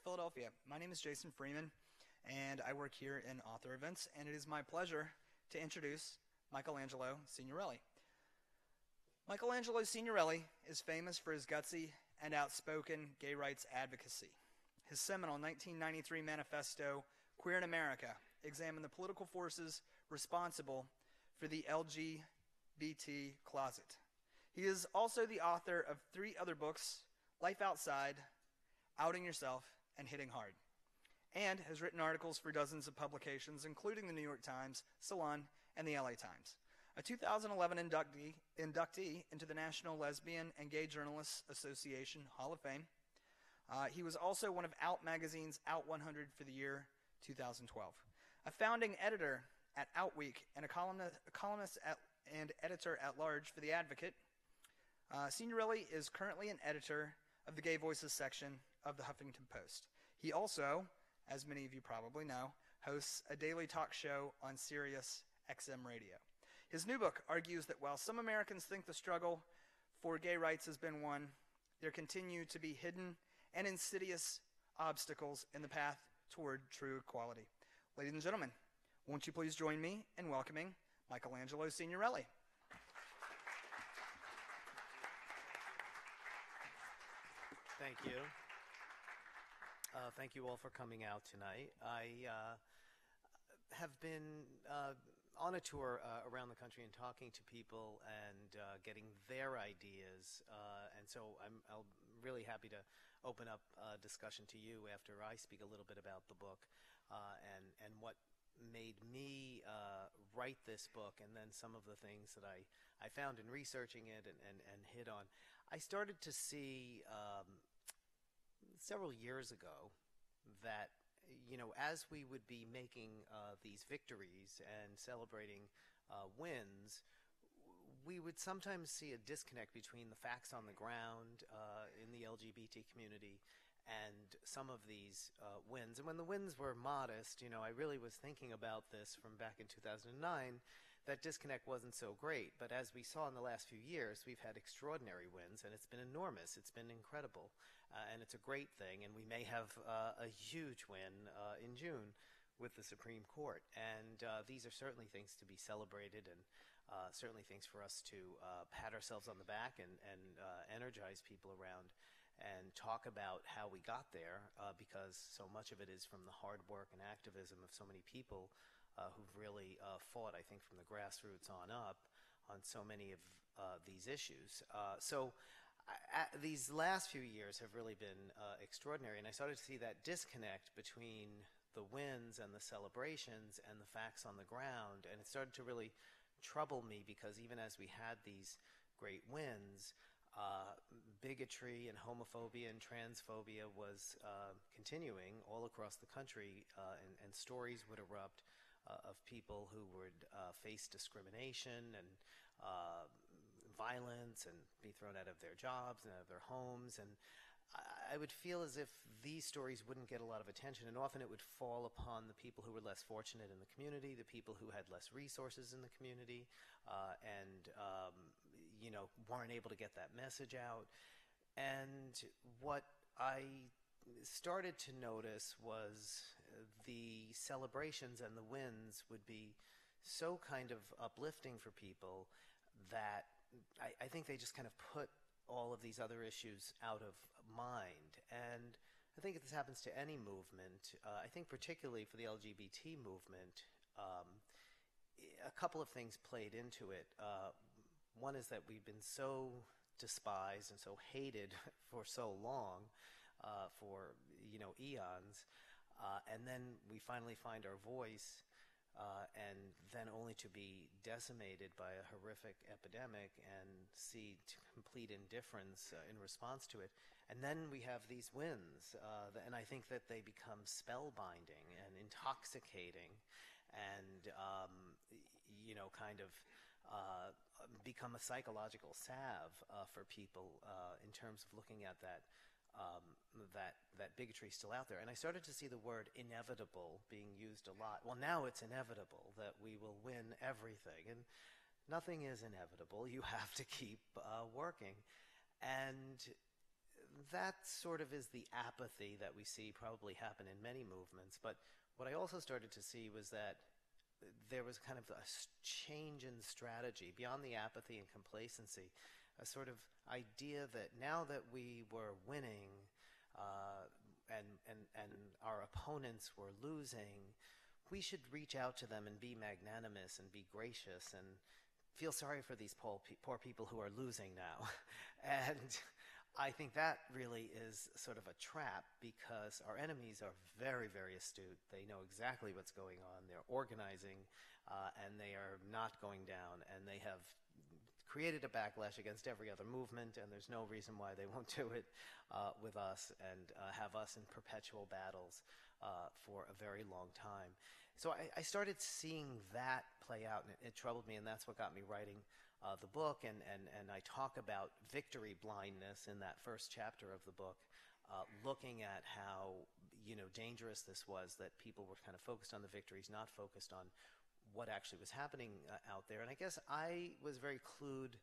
Philadelphia. My name is Jason Freeman, and I work here in author events, and it is my pleasure to introduce Michelangelo Signorile. Michelangelo Signorile is famous for his gutsy and outspoken gay rights advocacy. His seminal 1993 manifesto, Queer in America, examined the political forces responsible for the LGBT closet. He is also the author of 3 other books, Life Outside, Outing Yourself, and Hitting Hard, and has written articles for dozens of publications, including the New York Times, Salon, and the LA Times. A 2011 inductee into the National Lesbian and Gay Journalists Association Hall of Fame. He was also one of Out Magazine's Out 100 for the year 2012. A founding editor at OutWeek and a columnist and editor at large for The Advocate, Signorile is currently an editor of the Gay Voices section of the Huffington Post. He also, as many of you probably know, hosts a daily talk show on Sirius XM radio. His new book argues that while some Americans think the struggle for gay rights has been won, there continue to be hidden and insidious obstacles in the path toward true equality. Ladies and gentlemen, won't you please join me in welcoming Michelangelo Signorile. Thank you. Thank you all for coming out tonight. I have been on a tour around the country and talking to people and getting their ideas. And so I'm really happy to open up a discussion to you after I speak a little bit about the book and what made me write this book, and then some of the things that I found in researching it and hit on. I started to see several years ago that, you know, as we would be making these victories and celebrating wins, we would sometimes see a disconnect between the facts on the ground in the LGBT community and some of these wins. And when the wins were modest, you know, I really was thinking about this from back in 2009, that disconnect wasn't so great. But as we saw in the last few years, we've had extraordinary wins, and it's been enormous. It's been incredible, and it's a great thing. And we may have a huge win in June with the Supreme Court. And these are certainly things to be celebrated, and certainly things for us to pat ourselves on the back and energize people around and talk about how we got there, because so much of it is from the hard work and activism of so many people who've really fought, I think, from the grassroots on up on so many of these issues. So these last few years have really been extraordinary, and I started to see that disconnect between the wins and the celebrations and the facts on the ground, and it started to really trouble me, because even as we had these great wins, bigotry and homophobia and transphobia was continuing all across the country, and stories would erupt of people who would face discrimination and violence and be thrown out of their jobs and out of their homes. And I would feel as if these stories wouldn't get a lot of attention, and often it would fall upon the people who were less fortunate in the community, the people who had less resources in the community, and you know, weren't able to get that message out. And what I started to notice was the celebrations and the wins would be so kind of uplifting for people that I think they just kind of put all of these other issues out of mind. And I think if this happens to any movement, I think particularly for the LGBT movement, a couple of things played into it. One is that we've been so despised and so hated for so long, for, you know, eons, and then we finally find our voice, and then only to be decimated by a horrific epidemic and see complete indifference in response to it. And then we have these wins, and I think that they become spellbinding and intoxicating and, you know, kind of become a psychological salve for people in terms of looking at that bigotry still out there. And I started to see the word inevitable being used a lot. Well, now it's inevitable that we will win everything. And nothing is inevitable. You have to keep working. And that sort of is the apathy that we see probably happen in many movements. But what I also started to see was that there was kind of a change in strategy beyond the apathy and complacency, a sort of idea that now that we were winning and our opponents were losing, we should reach out to them and be magnanimous and be gracious and feel sorry for these poor people who are losing now. And I think that really is sort of a trap, because our enemies are very, very astute. They know exactly what's going on. They're organizing, and they are not going down. And they have created a backlash against every other movement, and there's no reason why they won't do it with us and have us in perpetual battles for a very long time. So I started seeing that play out, and it troubled me, and that's what got me writing the book, and I talk about victory blindness in that first chapter of the book, looking at how dangerous this was, that people were kind of focused on the victories, not focused on what actually was happening out there. And I guess I was very clued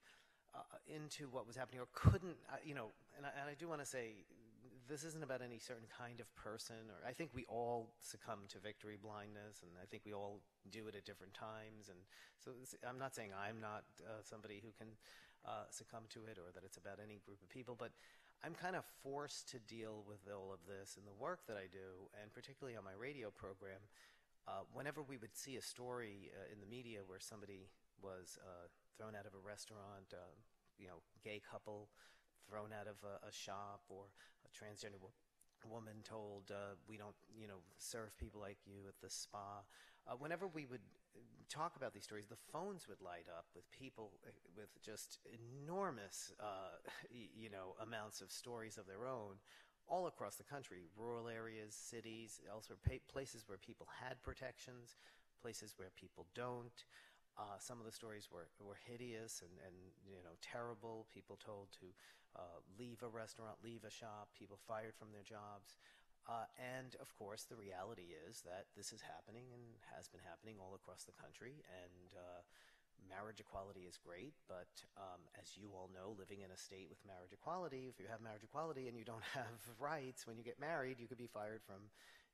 into what was happening, or couldn't, and I do want to say, this isn't about any certain kind of person, or I think we all succumb to victory blindness, and I think we all do it at different times. And so I'm not saying I'm not somebody who can succumb to it, or that it's about any group of people, but I'm kind of forced to deal with all of this in the work that I do, and particularly on my radio program. Whenever we would see a story in the media where somebody was thrown out of a restaurant, gay couple thrown out of a shop, or a transgender woman told, we don't, serve people like you at the spa. Whenever we would talk about these stories, the phones would light up with people with just enormous, amounts of stories of their own, all across the country, rural areas, cities, elsewhere, places where people had protections, places where people don't. Some of the stories were hideous and terrible. People told to leave a restaurant, leave a shop, people fired from their jobs. And of course, the reality is that this is happening and has been happening all across the country. And marriage equality is great, but as you all know, living in a state with marriage equality, if you have marriage equality and you don't have rights when you get married, you could be fired from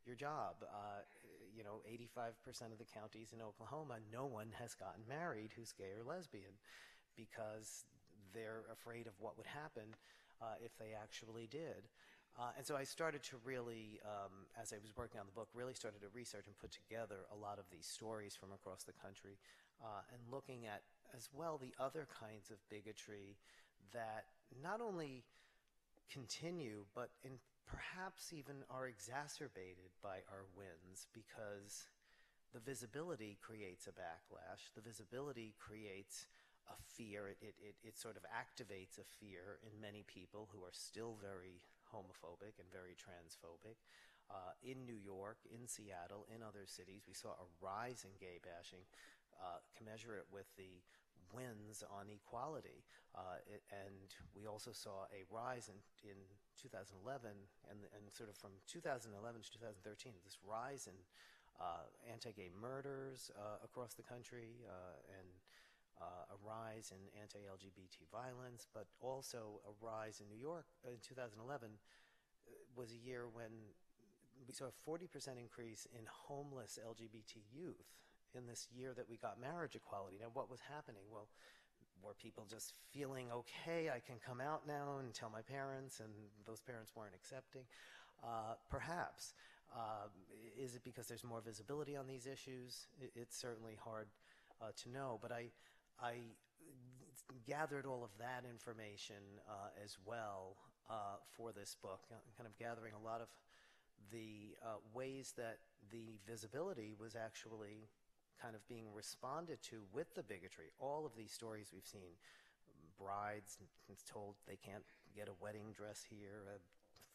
your job. 85% of the counties in Oklahoma, no one has gotten married who's gay or lesbian, because they're afraid of what would happen if they actually did. And so I started to really, as I was working on the book, really started to research and put together a lot of these stories from across the country, and looking at, as well, the other kinds of bigotry that not only continue, but perhaps even are exacerbated by our wins, because the visibility creates a backlash. The visibility creates a fear. It sort of activates a fear in many people who are still very homophobic and very transphobic. In New York, in Seattle, in other cities, we saw a rise in gay bashing, commensurate with the wins on equality. And we also saw a rise in 2011, and sort of from 2011 to 2013, this rise in anti-gay murders across the country, and a rise in anti-LGBT violence, but also a rise in New York in 2011 was a year when we saw a 40% increase in homeless LGBT youth in this year that we got marriage equality. Now, what was happening? Well, were people just feeling, okay, I can come out now and tell my parents, and those parents weren't accepting? Perhaps. Is it because there's more visibility on these issues? It's certainly hard to know, but I gathered all of that information as well for this book, kind of gathering a lot of the ways that the visibility was actually kind of being responded to with the bigotry. All of these stories we've seen, brides told they can't get a wedding dress here, a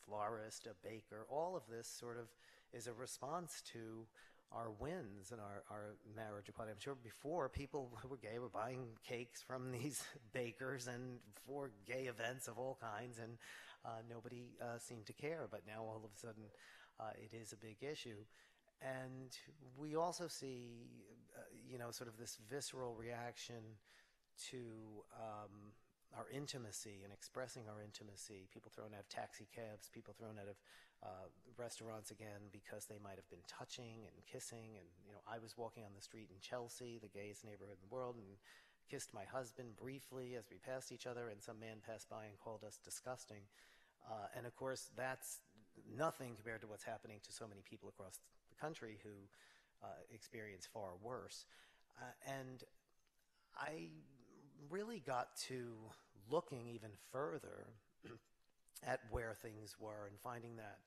florist, a baker, all of this sort of is a response to our wins and our marriage equality. I'm sure before, people who were gay were buying cakes from these bakers and for gay events of all kinds, and nobody seemed to care. But now all of a sudden, it is a big issue. And we also see, sort of this visceral reaction to our intimacy and expressing our intimacy, people thrown out of taxi cabs, people thrown out of restaurants again because they might have been touching and kissing. And, I was walking on the street in Chelsea, the gayest neighborhood in the world, and kissed my husband briefly as we passed each other, and some man passed by and called us disgusting. And of course, that's nothing compared to what's happening to so many people across the country who experience far worse. And I really got to looking even further at where things were and finding that,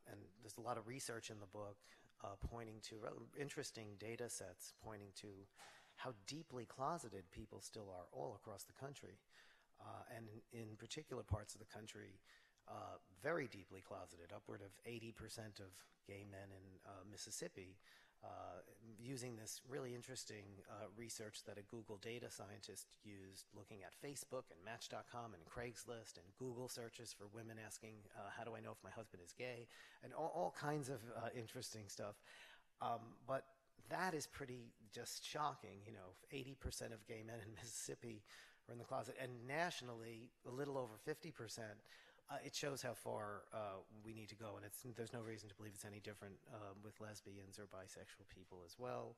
and there's a lot of research in the book pointing to interesting data sets pointing to how deeply closeted people still are all across the country. And in particular parts of the country, very deeply closeted, upward of 80% of gay men in Mississippi, using this really interesting research that a Google data scientist used, looking at Facebook and Match.com and Craigslist and Google searches for women asking, how do I know if my husband is gay, and all kinds of interesting stuff. But that is pretty just shocking. 80% of gay men in Mississippi are in the closet, and nationally, a little over 50%. It shows how far we need to go, and there's no reason to believe it's any different with lesbians or bisexual people as well.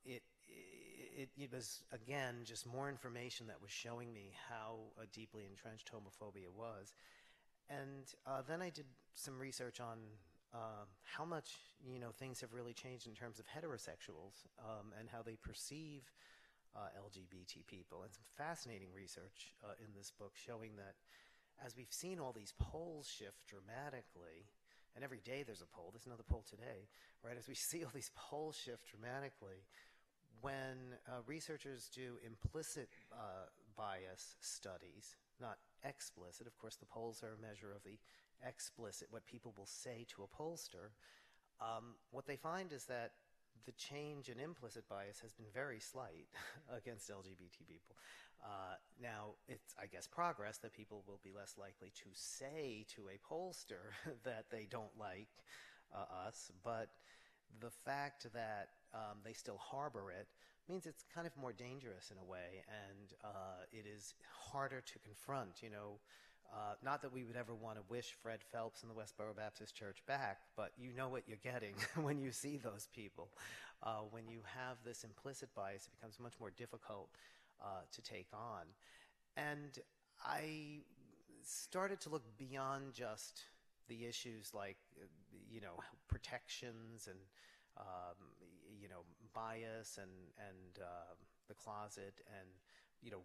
It was, again, just more information that was showing me how deeply entrenched homophobia was. And then I did some research on how much things have really changed in terms of heterosexuals and how they perceive LGBT people. And some fascinating research in this book showing that as we've seen all these polls shift dramatically, and every day there's a poll, there's another poll today, right? As we see all these polls shift dramatically, when researchers do implicit bias studies, not explicit, of course the polls are a measure of the explicit, what people will say to a pollster, what they find is that the change in implicit bias has been very slight against LGBT people. Now, it's, I guess, progress that people will be less likely to say to a pollster that they don't like us, but the fact that they still harbor it means it's kind of more dangerous in a way, and it is harder to confront, not that we would ever want to wish Fred Phelps in the Westboro Baptist Church back, but you know what you're getting when you see those people. When you have this implicit bias, it becomes much more difficult to take on. And I started to look beyond just the issues like, protections and, bias and the closet and,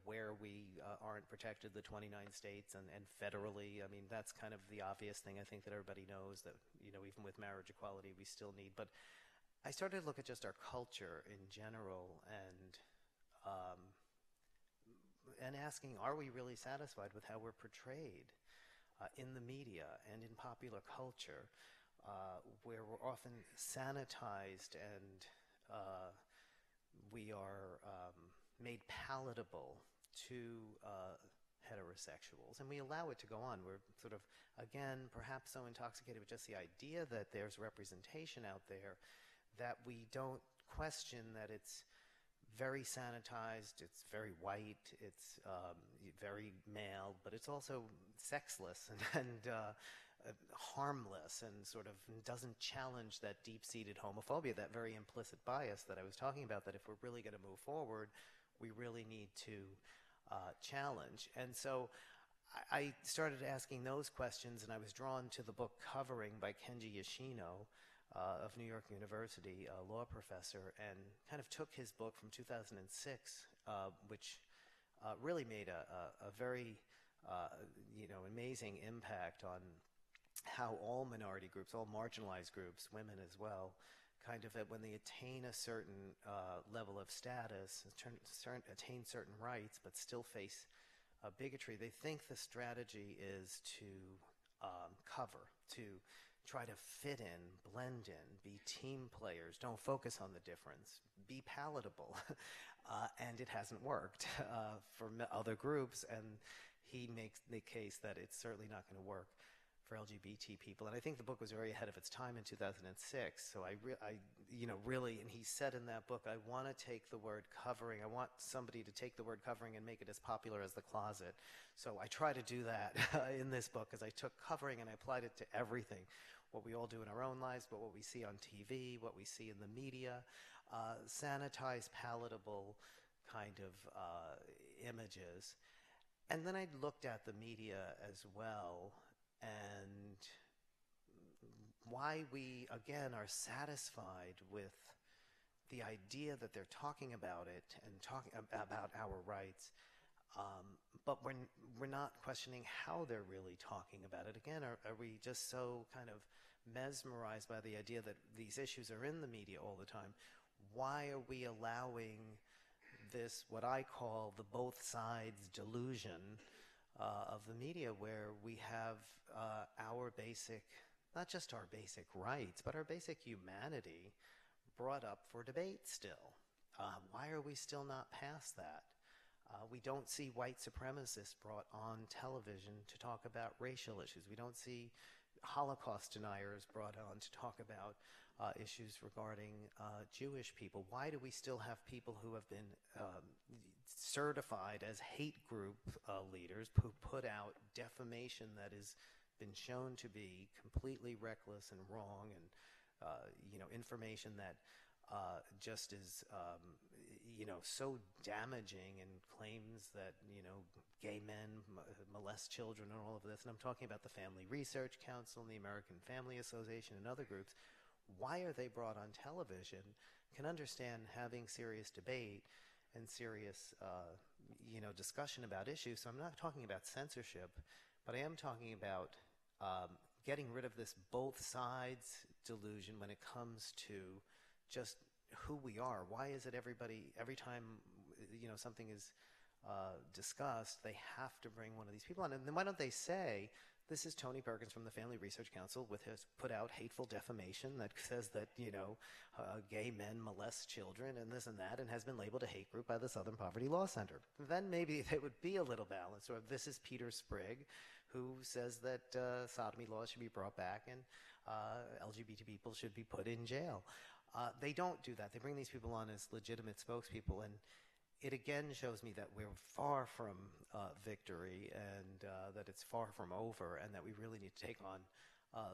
where we aren't protected, the 29 states and federally. I mean, that's kind of the obvious thing I think that everybody knows that, even with marriage equality, we still need. But I started to look at just our culture in general and asking, are we really satisfied with how we're portrayed in the media and in popular culture, where we're often sanitized and we are made palatable to heterosexuals, and we allow it to go on. We're sort of, again, perhaps so intoxicated with just the idea that there's representation out there that we don't question that it's very sanitized, it's very white, it's very male, but it's also sexless and harmless and sort of doesn't challenge that deep-seated homophobia, that very implicit bias that I was talking about, that if we're really going to move forward, we really need to challenge. And so I started asking those questions, and I was drawn to the book Covering by Kenji Yoshino of New York University, a law professor, and kind of took his book from 2006, which really made a very amazing impact on how all minority groups, all marginalized groups, women as well, kind of when they attain a certain level of status, attain certain rights, but still face bigotry, they think the strategy is to cover, to try to fit in, blend in, be team players, don't focus on the difference, be palatable. And it hasn't worked for other groups, and he makes the case that it's certainly not going to work for LGBT people. And I think the book was very ahead of its time in 2006. So I really, and he said in that book, I want to take the word covering, I want somebody to take the word covering and make it as popular as the closet. So I try to do that in this book, because I took covering and I applied it to everything. What we all do in our own lives, but what we see on TV, what we see in the media, sanitized, palatable kind of images. And then I looked at the media as well, and why we, again, are satisfied with the idea that they're talking about it and talking about our rights, but we're not questioning how they're really talking about it. Again, are we just so kind of mesmerized by the idea that these issues are in the media all the time? Why are we allowing this, what I call the both sides delusion of the media, where we have our basic, not just our basic rights, but our basic humanity brought up for debate still? Why are we still not past that? We don't see white supremacists brought on television to talk about racial issues. We don't see Holocaust deniers brought on to talk about issues regarding Jewish people. Why do we still have people who have been certified as hate group leaders who put out defamation that has been shown to be completely reckless and wrong, and information that just is so damaging, and claims that gay men molest children and all of this? And I'm talking about the Family Research Council and the American Family Association and other groups. Why are they brought on television? Can understand having serious debate and serious discussion about issues. So I'm not talking about censorship, but I am talking about getting rid of this both sides delusion when it comes to just who we are. Why is it every time something is discussed, they have to bring one of these people on? And then why don't they say, this is Tony Perkins from the Family Research Council, has put out hateful defamation that says that gay men molest children and this and that, and has been labeled a hate group by the Southern Poverty Law Center. Then maybe they would be a little balanced. Or this is Peter Sprigg, who says that sodomy laws should be brought back and LGBT people should be put in jail. They don't do that. They bring these people on as legitimate spokespeople, and it again shows me that we're far from victory, and that it's far from over, and that we really need to take on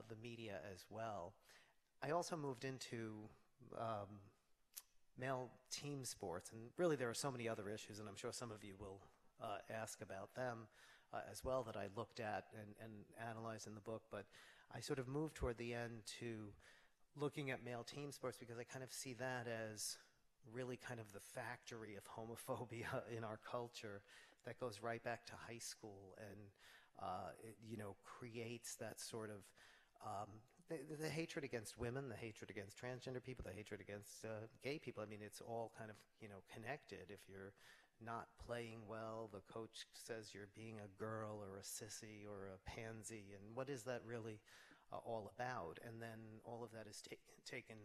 the media as well. I also moved into male team sports, and really there are so many other issues, and I'm sure some of you will ask about them as well, that I looked at and analyzed in the book. But I sort of moved toward the end to looking at male team sports, because I kind of see that as really kind of the factory of homophobia in our culture that goes right back to high school, and it, creates that sort of the hatred against women, the hatred against transgender people, the hatred against gay people. I mean, it's all kind of connected. If you're not playing well, the coach says you're being a girl or a sissy or a pansy, and what is that really all about? And then all of that is taken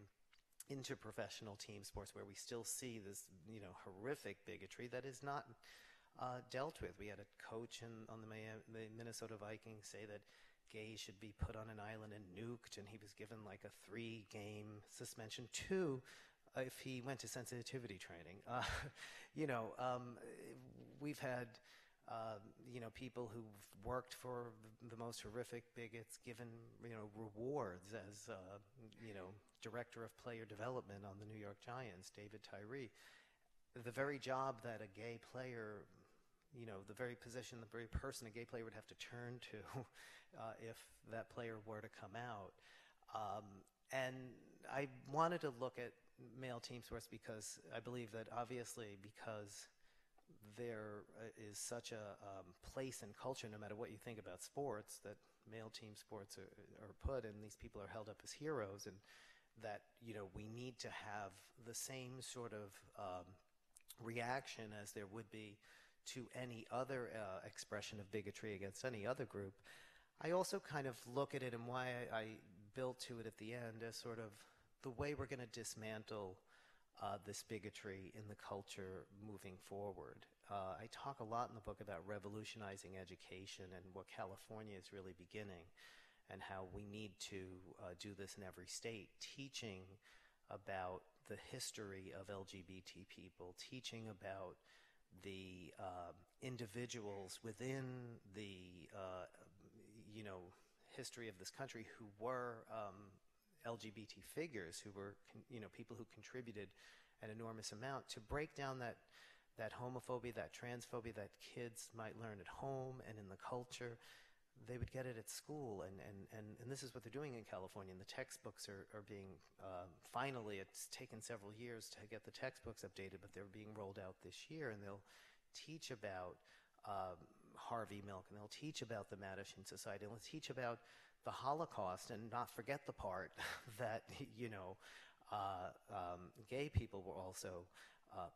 into professional team sports, where we still see this, horrific bigotry that is not dealt with. We had a coach on the Minnesota Vikings say that gays should be put on an island and nuked, and he was given like a 3-game suspension, 2 if he went to sensitivity training. We've had people who've worked for the most horrific bigots given rewards as director of player development on the New York Giants, David Tyree. The very job that a gay player, the very position, the very person a gay player would have to turn to if that player were to come out. And I wanted to look at male team sports because I believe that, obviously, because there is such a place in culture, no matter what you think about sports, that male team sports are put, and these people are held up as heroes, and that we need to have the same sort of reaction as there would be to any other expression of bigotry against any other group. I also kind of look at it, and why I built to it at the end, as sort of the way we're going to dismantle this bigotry in the culture moving forward. I talk a lot in the book about revolutionizing education and what California is really beginning. and how we need to do this in every state, teaching about the history of LGBT people, teaching about the individuals within the history of this country who were LGBT figures, who were people who contributed an enormous amount, to break down that homophobia, that transphobia that kids might learn at home and in the culture. They would get it at school, and this is what they're doing in California. And the textbooks are being, finally, it's taken several years to get the textbooks updated, but they're being rolled out this year, and they'll teach about Harvey Milk, and they'll teach about the Mattachine Society, and they'll teach about the Holocaust, and not forget the part that, gay people were also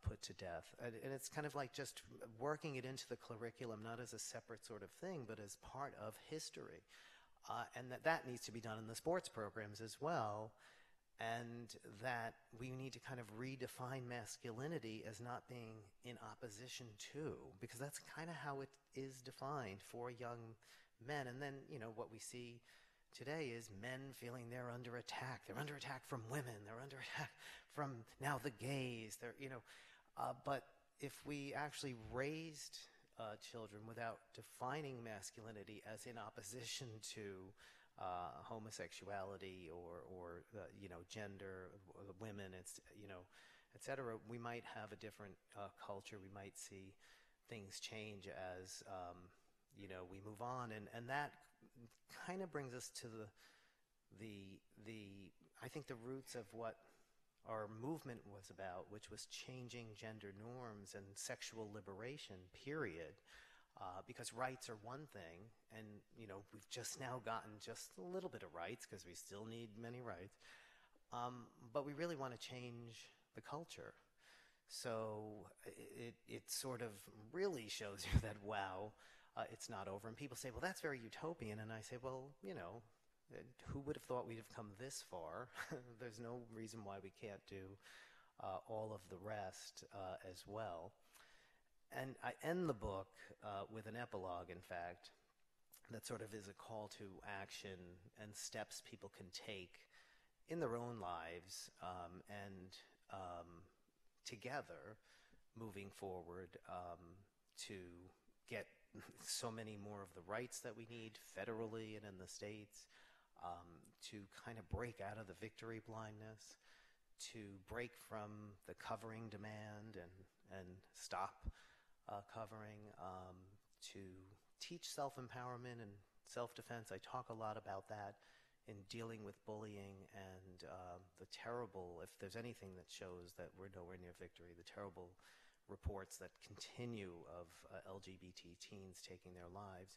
put to death. And it's kind of like just working it into the curriculum, not as a separate sort of thing, but as part of history. And that needs to be done in the sports programs as well, and that we need to kind of redefine masculinity as not being in opposition to, because that's kind of how it is defined for young men. And then, what we see today is men feeling they're under attack. They're under attack from women. They're under attack from now the gays. But if we actually raised children without defining masculinity as in opposition to homosexuality or gender, women, etc., we might have a different culture. We might see things change as we move on, and that kind of brings us to the I think the roots of what our movement was about, which was changing gender norms and sexual liberation, period. Because rights are one thing, and we've just now gotten just a little bit of rights, because we still need many rights, but we really want to change the culture. So it sort of really shows you that, wow, it's not over. And people say, well, that's very utopian. And I say, well, who would have thought we'd have come this far? There's no reason why we can't do all of the rest as well. And I end the book with an epilogue, in fact, that sort of is a call to action and steps people can take in their own lives, and together moving forward to get so many more of the rights that we need federally and in the states, to kind of break out of the victory blindness, to break from the covering demand and stop covering, to teach self-empowerment and self-defense. I talk a lot about that in dealing with bullying and the terrible, if there's anything that shows that we're nowhere near victory, the terrible reports that continue of LGBT teens taking their lives.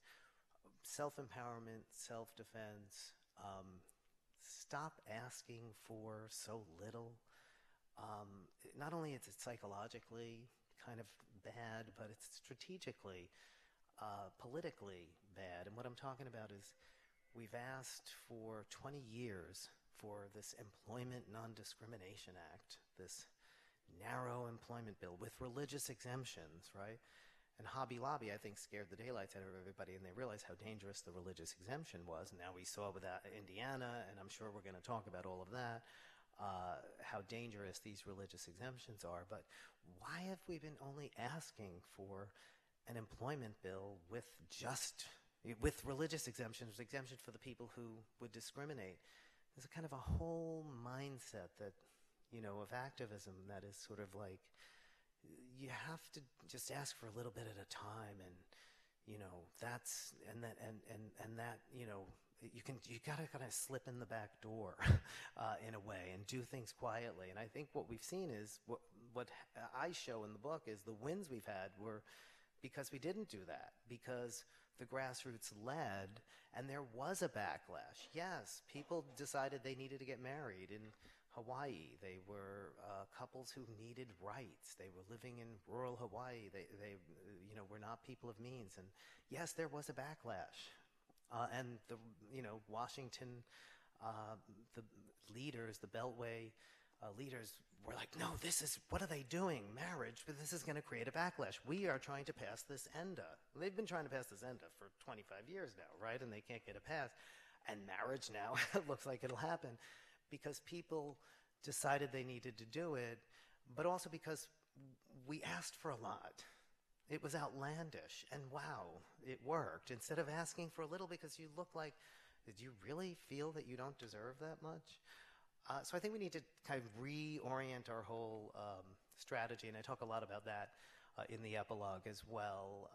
Self-empowerment, self-defense, stop asking for so little. Not only is it psychologically kind of bad, but it's strategically, politically bad. And what I'm talking about is we've asked for 20 years for this Employment Non-Discrimination Act, this narrow employment bill with religious exemptions, right? And Hobby Lobby, I think, scared the daylights out of everybody, and they realized how dangerous the religious exemption was. And now we saw with Indiana, and I'm sure we're going to talk about all of that, how dangerous these religious exemptions are. But why have we been only asking for an employment bill with religious exemptions for the people who would discriminate? There's a kind of a whole mindset that, of activism that is sort of like, you have to just ask for a little bit at a time, and you gotta kind of slip in the back door in a way and do things quietly. And I think what we've seen is what I show in the book is the wins we've had were because we didn't do that, because the grassroots led, and there was a backlash. Yes, people decided they needed to get married in Hawaii. They were couples who needed rights. They were living in rural Hawaii. They were not people of means. And yes, there was a backlash. And the Washington, the leaders, the Beltway leaders were like, no, what are they doing? Marriage, but this is going to create a backlash. We are trying to pass this ENDA. They've been trying to pass this ENDA for 25 years now, right? And they can't get it passed. and marriage now looks like it'll happen because people decided they needed to do it, but also because we asked for a lot. It was outlandish, and wow, it worked. Instead of asking for a little because you look like, did you really feel that you don't deserve that much? So I think we need to kind of reorient our whole strategy, and I talk a lot about that in the epilogue as well,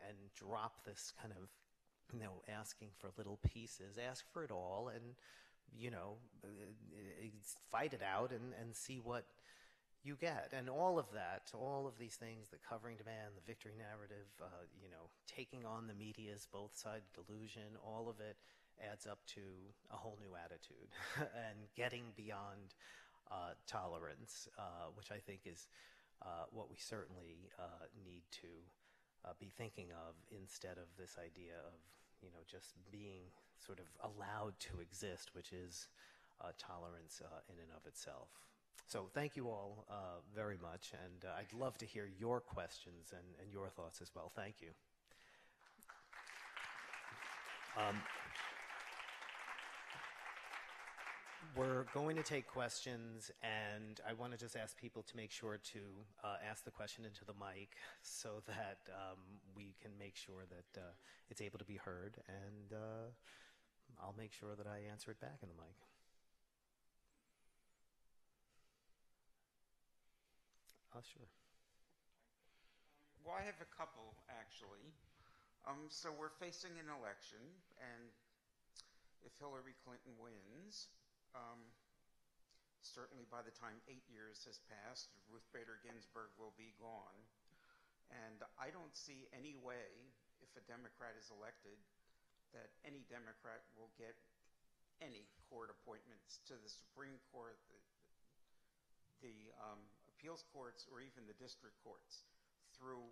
and drop this kind of, asking for little pieces. Ask for it all, and fight it out and see what you get. And all of that, all of these things, the covering demand, the victory narrative, taking on the media's both side delusion, all of it adds up to a whole new attitude and getting beyond tolerance, which I think is what we certainly need to be thinking of, instead of this idea of just being sort of allowed to exist, which is tolerance in and of itself. So thank you all very much, and I'd love to hear your questions and your thoughts as well. Thank you. We're going to take questions, and I want to just ask people to make sure to ask the question into the mic so that we can make sure that it's able to be heard, and I'll make sure that I answer it back in the mic. Sure. Well, I have a couple, actually. So we're facing an election, and if Hillary Clinton wins, certainly by the time 8 years has passed, Ruth Bader Ginsburg will be gone. And I don't see any way, if a Democrat is elected, that any Democrat will get any court appointments to the Supreme Court, the appeals courts, or even the district courts through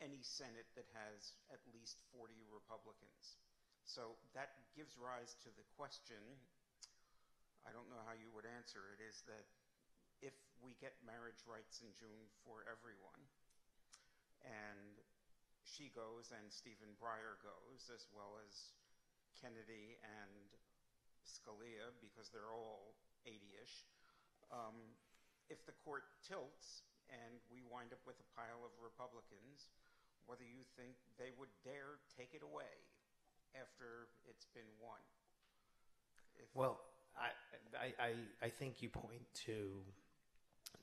any Senate that has at least 40 Republicans. So that gives rise to the question, I don't know how you would answer it, is that if we get marriage rights in June for everyone, and she goes and Stephen Breyer goes, as well as Kennedy and Scalia, because they're all 80-ish, if the court tilts and we wind up with a pile of Republicans, whether you think they would dare take it away after it's been won. Well, I think you point to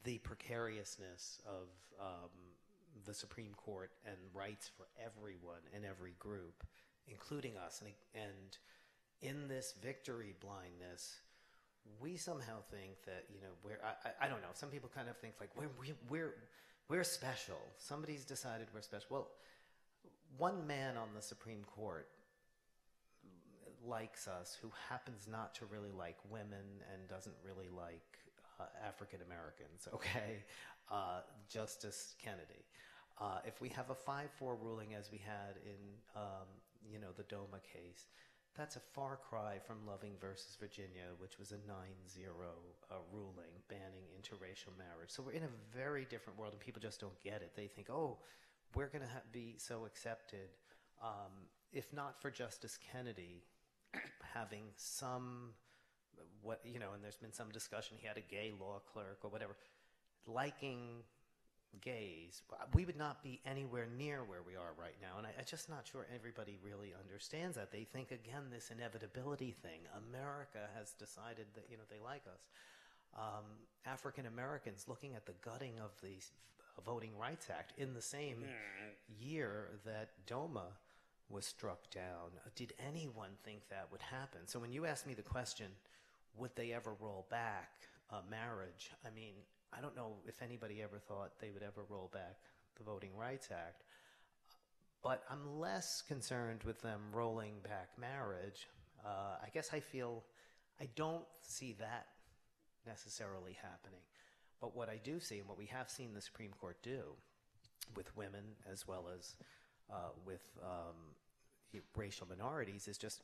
the precariousness of the Supreme Court and rights for everyone in every group, including us. And in this victory blindness, we somehow think that, I don't know, some people kind of think like we're special. Somebody's decided we're special. Well, one man on the Supreme Court likes us who happens not to really like women and doesn't really like African Americans, okay? Justice Kennedy. If we have a 5-4 ruling as we had in, the DOMA case, that's a far cry from Loving versus Virginia, which was a 9-0 ruling banning interracial marriage. So we're in a very different world, and people just don't get it. They think, oh, we're going to be so accepted. If not for Justice Kennedy having some, and there's been some discussion, he had a gay law clerk or whatever, liking gays, we would not be anywhere near where we are right now. And I'm just not sure everybody really understands that. They think, again, this inevitability thing. America has decided that, they like us. African Americans, looking at the gutting of the Voting Rights Act in the same year that DOMA was struck down, did anyone think that would happen? So when you ask me the question, would they ever roll back marriage? I mean, I don't know if anybody ever thought they would ever roll back the Voting Rights Act, but I'm less concerned with them rolling back marriage. I guess I don't see that necessarily happening. But what I do see, and what we have seen the Supreme Court do with women as well as with racial minorities, is just,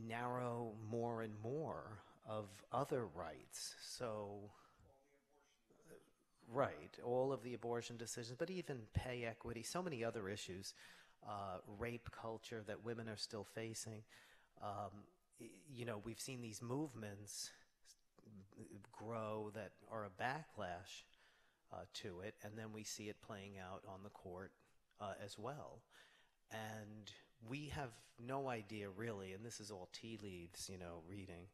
narrow more and more of other rights. So, right, all of the abortion decisions, but even pay equity, so many other issues, rape culture that women are still facing. we've seen these movements grow that are a backlash to it, and then we see it playing out on the court as well. And we have no idea really, and this is all tea leaves, reading,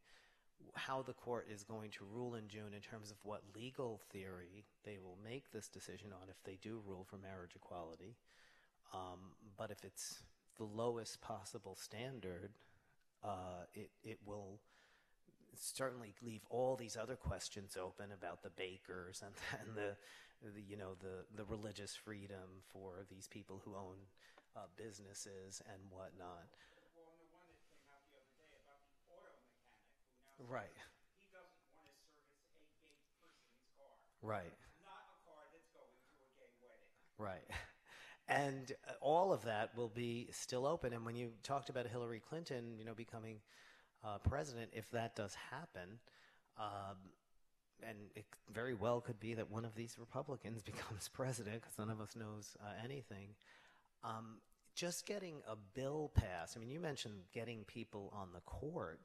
how the court is going to rule in June in terms of what legal theory they will make this decision on if they do rule for marriage equality. But if it's the lowest possible standard, it will certainly leave all these other questions open about the bakers and the religious freedom for these people who own businesses and whatnot. Well, and the one that came out the other day about the auto mechanic who now Right. says he doesn't want to service a gay person's car. Right. Not a car that's going to a gay wedding. Right. And all of that will be still open. And when you talked about Hillary Clinton, becoming president, if that does happen, and it very well could be that one of these Republicans becomes president, because none of us knows anything, just getting a bill passed. You mentioned getting people on the court.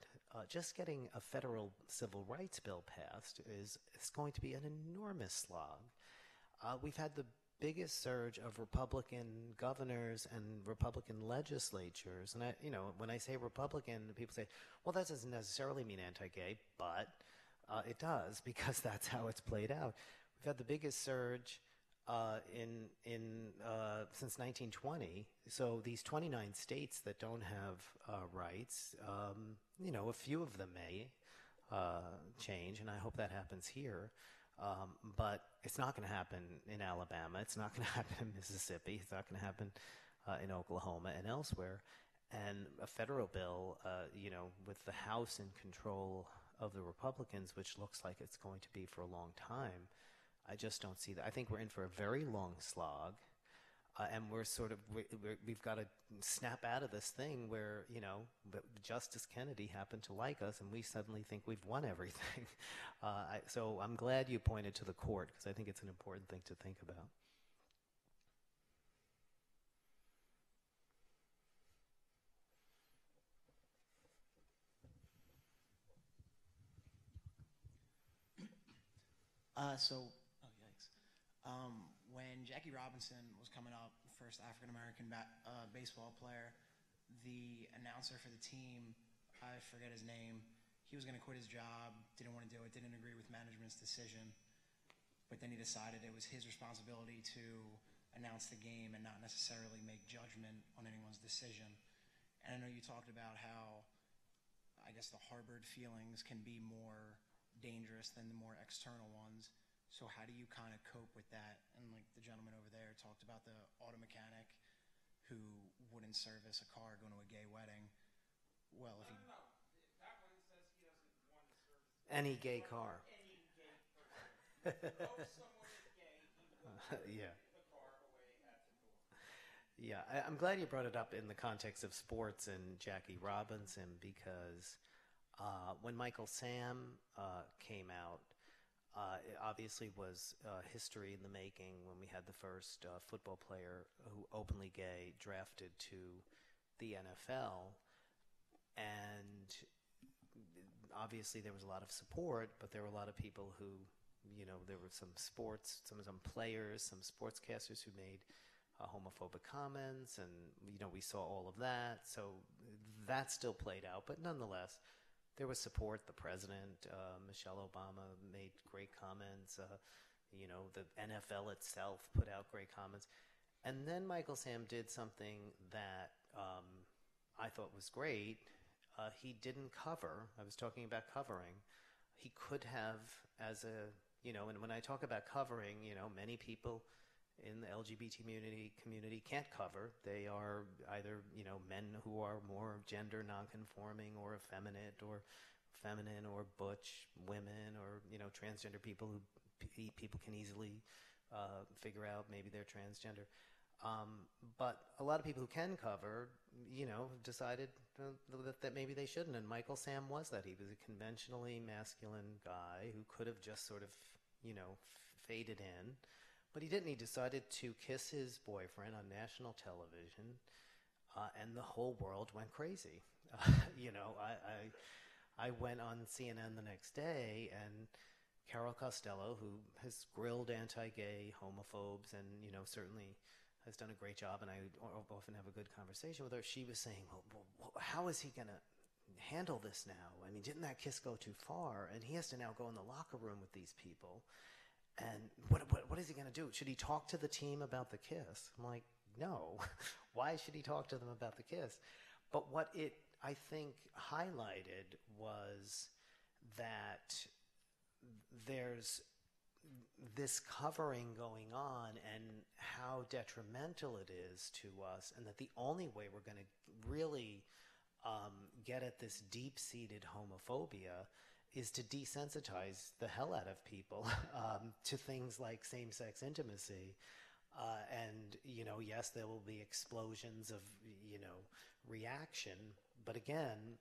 Just getting a federal civil rights bill passed is going to be an enormous slog. We've had the biggest surge of Republican governors and Republican legislatures. And when I say Republican, people say, well, that doesn't necessarily mean anti-gay, but it does, because that's how it's played out. We've had the biggest surge since 1920. So these 29 states that don't have rights, a few of them may change, and I hope that happens here. But it's not going to happen in Alabama. It's not going to happen in Mississippi. It's not going to happen in Oklahoma and elsewhere. And a federal bill, with the House in control of the Republicans, which looks like it's going to be for a long time, I just don't see that. I think we're in for a very long slog, and we've got to snap out of this thing where, Justice Kennedy happened to like us, and we suddenly think we've won everything. So I'm glad you pointed to the court, because I think it's an important thing to think about. When Jackie Robinson was coming up, first African-American baseball player, the announcer for the team, I forget his name, he was going to quit his job, didn't want to do it, didn't agree with management's decision, but then he decided it was his responsibility to announce the game and not necessarily make judgment on anyone's decision. And I know you talked about how, I guess, the harbored feelings can be more dangerous than the more external ones. So how do you kind of cope with that? And like the gentleman over there talked about the auto mechanic who wouldn't service a car going to a gay wedding. Well, if he... No. That one says he doesn't want to service Any gay car. Any gay person. If someone is gay, he will Yeah. the car away at the door. Yeah, I'm glad you brought it up in the context of sports and Jackie Robinson, because when Michael Sam came out, it obviously was history in the making when we had the first football player who openly gay drafted to the NFL. And obviously there was a lot of support, but there were a lot of people who, there were some players, some sportscasters who made homophobic comments, and, we saw all of that. So that still played out, but nonetheless, there was support. The president, Michelle Obama, made great comments. The NFL itself put out great comments. And then Michael Sam did something that I thought was great. He didn't cover. I was talking about covering. He could have, and when I talk about covering, many people in the LGBT community can't cover. They are either, men who are more gender nonconforming or effeminate or feminine or butch women or, transgender people who people can easily figure out maybe they're transgender. But a lot of people who can cover, decided that maybe they shouldn't. And Michael Sam was that. He was a conventionally masculine guy who could have just sort of, faded in. But he didn't. He decided to kiss his boyfriend on national television, and the whole world went crazy. You know, I went on CNN the next day, and Carol Costello, who has grilled anti-gay homophobes and, you know, certainly has done a great job, and I often have a good conversation with her, she was saying, well, how is he going to handle this now? I mean, didn't that kiss go too far? And he has to now go in the locker room with these people. And what is he going to do? Should he talk to the team about the kiss? I'm like, no. Why should he talk to them about the kiss? But what it, I think, highlighted was that there's this covering going on and how detrimental it is to us, and that the only way we're going to really get at this deep-seated homophobia is to desensitize the hell out of people to things like same-sex intimacy. And, you know, yes, there will be explosions of, you know, reaction, but again,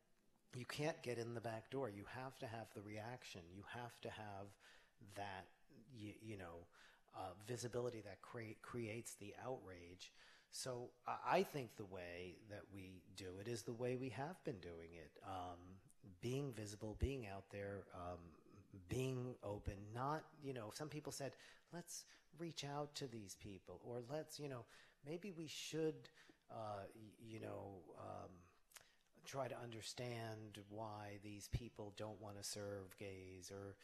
you can't get in the back door. You have to have the reaction. You have to have that, visibility that creates the outrage. So I think the way that we do it is the way we have been doing it. Being visible, being out there, being open, not, you know, some people said, let's reach out to these people, or let's, you know, maybe we should, try to understand why these people don't want to serve gays, or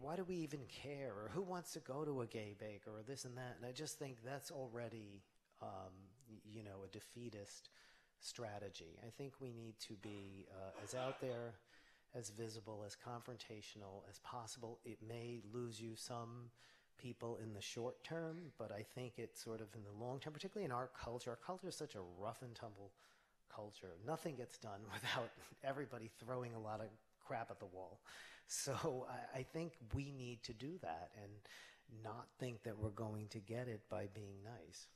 why do we even care, or who wants to go to a gay bake, or this and that. And I just think that's already, a defeatist strategy. I think we need to be as out there, as visible, as confrontational as possible. It may lose you some people in the short term, but I think it's sort of in the long term, particularly in our culture. Our culture is such a rough and tumble culture. Nothing gets done without everybody throwing a lot of crap at the wall. So I think we need to do that and not think that we're going to get it by being nice.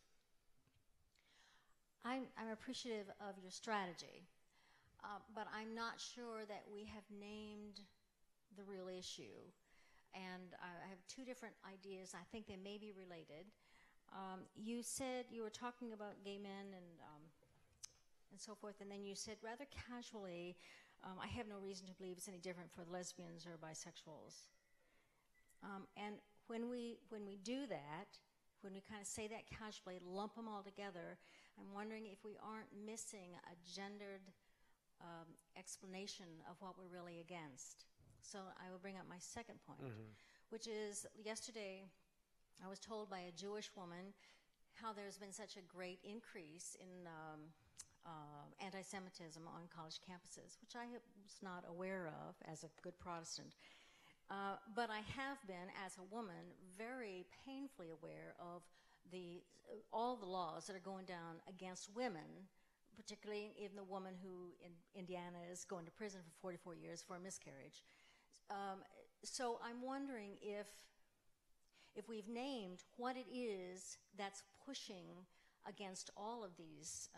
I'm appreciative of your strategy, but I'm not sure that we have named the real issue. And I have two different ideas. I think they may be related. You said you were talking about gay men and so forth, and then you said rather casually, I have no reason to believe it's any different for lesbians or bisexuals. And when we do that, when we kind of say that casually, lump them all together, I'm wondering if we aren't missing a gendered explanation of what we're really against. So I will bring up my second point, which is yesterday I was told by a Jewish woman how there's been such a great increase in anti-Semitism on college campuses, which I was not aware of as a good Protestant. But I have been, as a woman, very painfully aware of all the laws that are going down against women, particularly even the woman who in Indiana is going to prison for 44 years for a miscarriage. So I'm wondering if we've named what it is that's pushing against all of these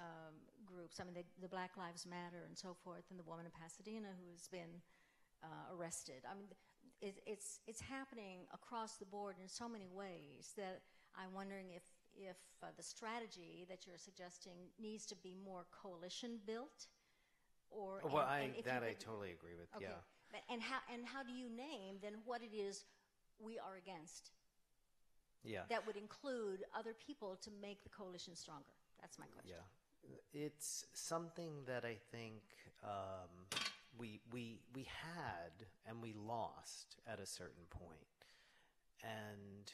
groups. I mean, the Black Lives Matter and so forth, and the woman in Pasadena who has been arrested. I mean, it's happening across the board in so many ways that I'm wondering if the strategy that you're suggesting needs to be more coalition built, or I totally agree with. Okay. Yeah. And how do you name then what it is we are against? Yeah. That would include other people to make the coalition stronger. That's my question. Yeah. It's something that I think we had and we lost at a certain point. And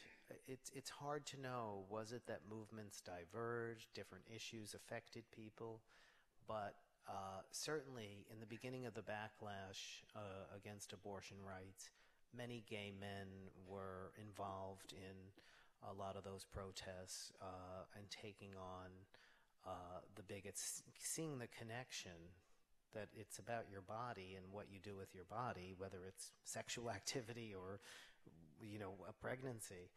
it's hard to know, was it that movements diverged, different issues affected people? But certainly in the beginning of the backlash against abortion rights, many gay men were involved in a lot of those protests and taking on the bigots, seeing the connection that it's about your body and what you do with your body, whether it's sexual activity or, a pregnancy.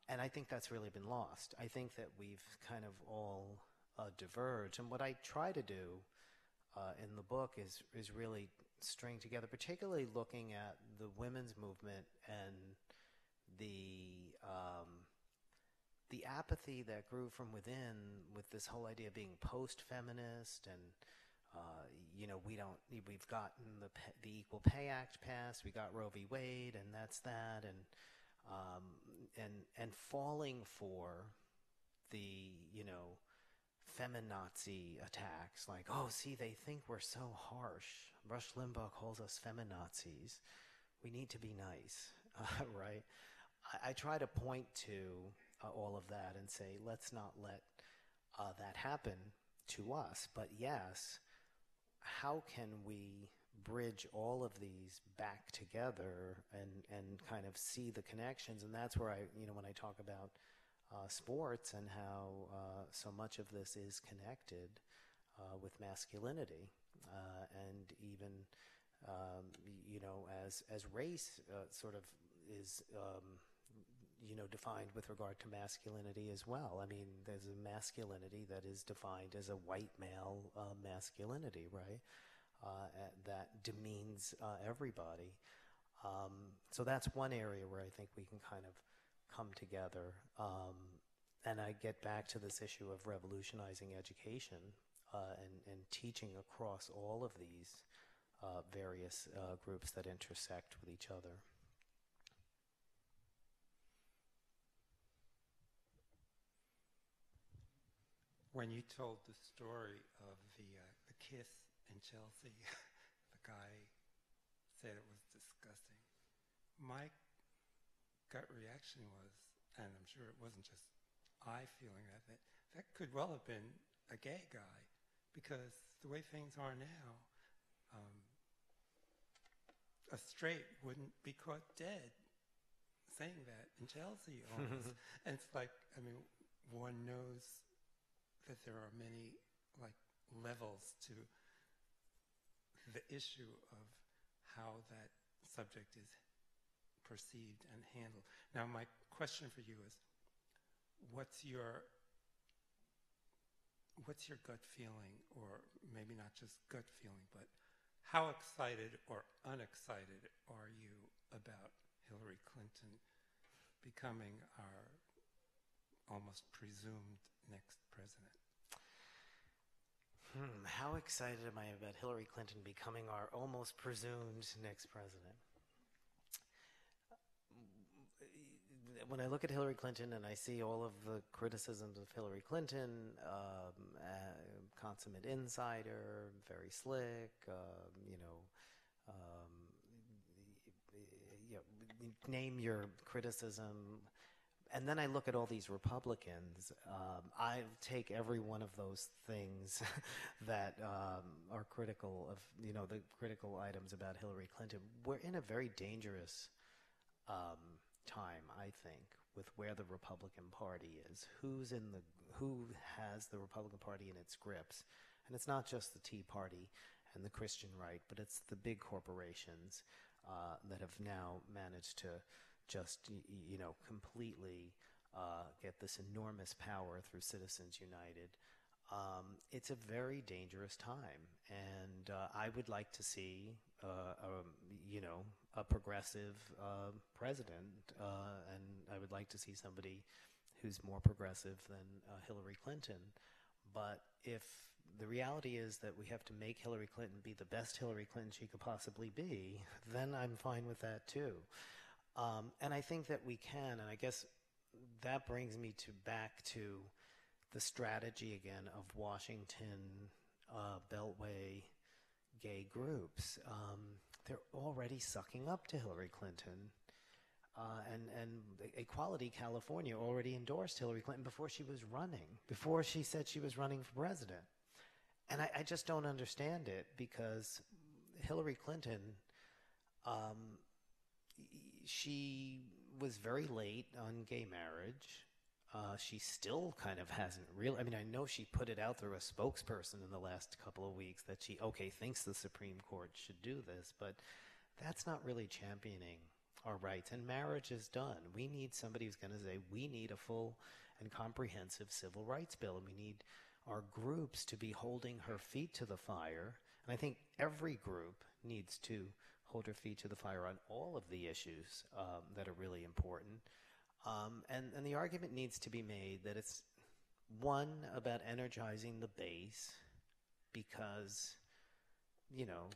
And I think that's really been lost. I think that we've kind of all diverged. And what I try to do in the book is really string together, particularly looking at the women's movement and the apathy that grew from within with this whole idea of being post-feminist and we've gotten the Equal Pay Act passed, we got Roe v. Wade, and that's that, and falling for the, feminazi attacks, like, oh, see, they think we're so harsh. Rush Limbaugh calls us feminazis. We need to be nice, right? I try to point to all of that and say, let's not let that happen to us. But yes, how can we bridge all of these back together and kind of see the connections? And that's where when I talk about sports and how so much of this is connected with masculinity, and even as race sort of is defined with regard to masculinity as well. I mean, there's a masculinity that is defined as a white male masculinity, right? That demeans everybody. So that's one area where I think we can kind of come together. And I get back to this issue of revolutionizing education and teaching across all of these various groups that intersect with each other. When you told the story of the kiss in Chelsea, the guy said it was disgusting. My gut reaction was, and I'm sure it wasn't just I feeling that could well have been a gay guy, because the way things are now, a straight wouldn't be caught dead saying that in Chelsea almost. And it's like, I mean, one knows that there are many levels to the issue of how that subject is perceived and handled. Now, my question for you is, what's your gut feeling, or maybe not just gut feeling, but how excited or unexcited are you about Hillary Clinton becoming our almost presumed next president? How excited am I about Hillary Clinton becoming our almost presumed next president? When I look at Hillary Clinton and I see all of the criticisms of Hillary Clinton, consummate insider, very slick, name your criticism. And then I look at all these Republicans. I take every one of those things that are critical of, the critical items about Hillary Clinton. We're in a very dangerous time, I think, with where the Republican Party is. Who has the Republican Party in its grips? And it's not just the Tea Party and the Christian right, but it's the big corporations that have now managed to just, completely get this enormous power through Citizens United. It's a very dangerous time, and I would like to see, a progressive president, and I would like to see somebody who's more progressive than Hillary Clinton. But if the reality is that we have to make Hillary Clinton be the best Hillary Clinton she could possibly be, then I'm fine with that too. And I think that we can, and I guess that brings me back to the strategy again of Washington Beltway gay groups. They're already sucking up to Hillary Clinton. And Equality California already endorsed Hillary Clinton before she was running, before she said she was running for president. And I just don't understand it, because Hillary Clinton, she was very late on gay marriage. She still kind of hasn't really, I know she put it out through a spokesperson in the last couple of weeks that she, thinks the Supreme Court should do this, but that's not really championing our rights. And marriage is done. We need somebody who's going to say, we need a full and comprehensive civil rights bill, and we need our groups to be holding her feet to the fire. And I think every group needs to hold her feet to the fire on all of the issues that are really important. And the argument needs to be made that it's, one, about energizing the base, because you know,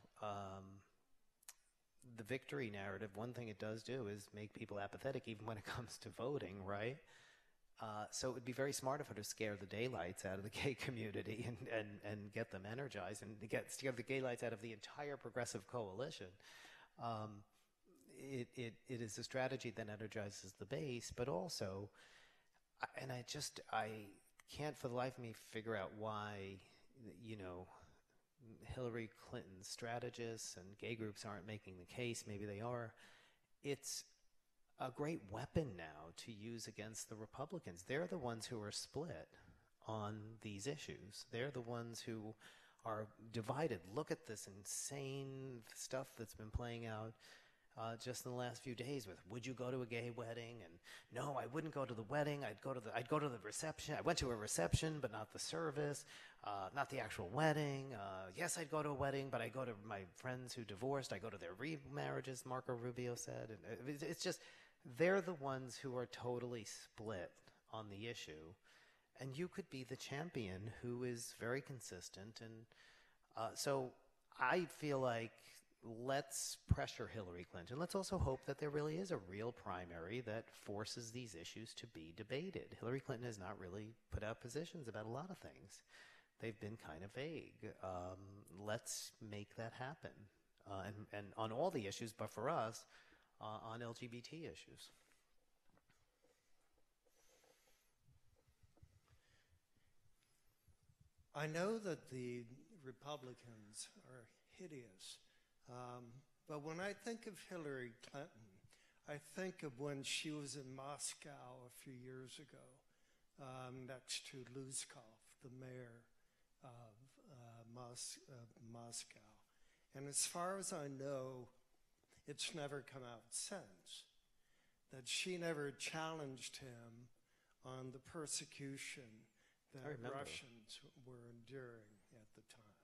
the victory narrative, one thing it does do is make people apathetic even when it comes to voting, right? So it would be very smart of her to scare the daylights out of the gay community and get them energized and scare the daylights out of the entire progressive coalition. It is a strategy that energizes the base, but also, and I can't for the life of me figure out why, you know, Hillary Clinton's strategists and gay groups aren't making the case. Maybe they are. It's a great weapon now to use against the Republicans. They're the ones who are split on these issues. They're the ones who are divided. Look at this insane stuff that's been playing out just in the last few days with, would you go to a gay wedding? And no, I wouldn't go to the wedding. I'd go to the reception. I went to a reception, but not the service, not the actual wedding. Yes, I'd go to a wedding, but I go to my friends who divorced. I go to their remarriages, Marco Rubio said. And it's just, they're the ones who are totally split on the issue. And you could be the champion who is very consistent. And so I feel like, let's pressure Hillary Clinton. Let's also hope that there really is a real primary that forces these issues to be debated. Hillary Clinton has not really put out positions about a lot of things. They've been kind of vague. Let's make that happen. And on all the issues, but for us, on LGBT issues. I know that the Republicans are hideous. But when I think of Hillary Clinton, I think of when she was in Moscow a few years ago, next to Luzkov, the mayor of Moscow. And as far as I know, it's never come out since, that she never challenged him on the persecution that Russians were enduring at the time.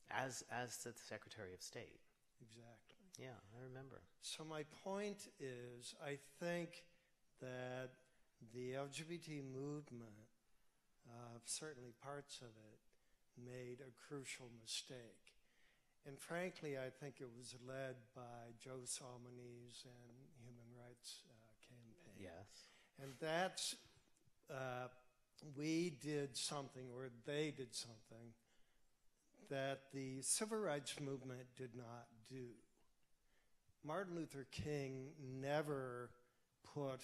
As the Secretary of State. Exactly. Yeah, I remember. So my point is, I think that the LGBT movement, certainly parts of it, made a crucial mistake. And frankly, I think it was led by Joe Salmonese and Human Rights Campaign. Yes. And that's, we did something, or they did something, that the civil rights movement did not do. Martin Luther King never put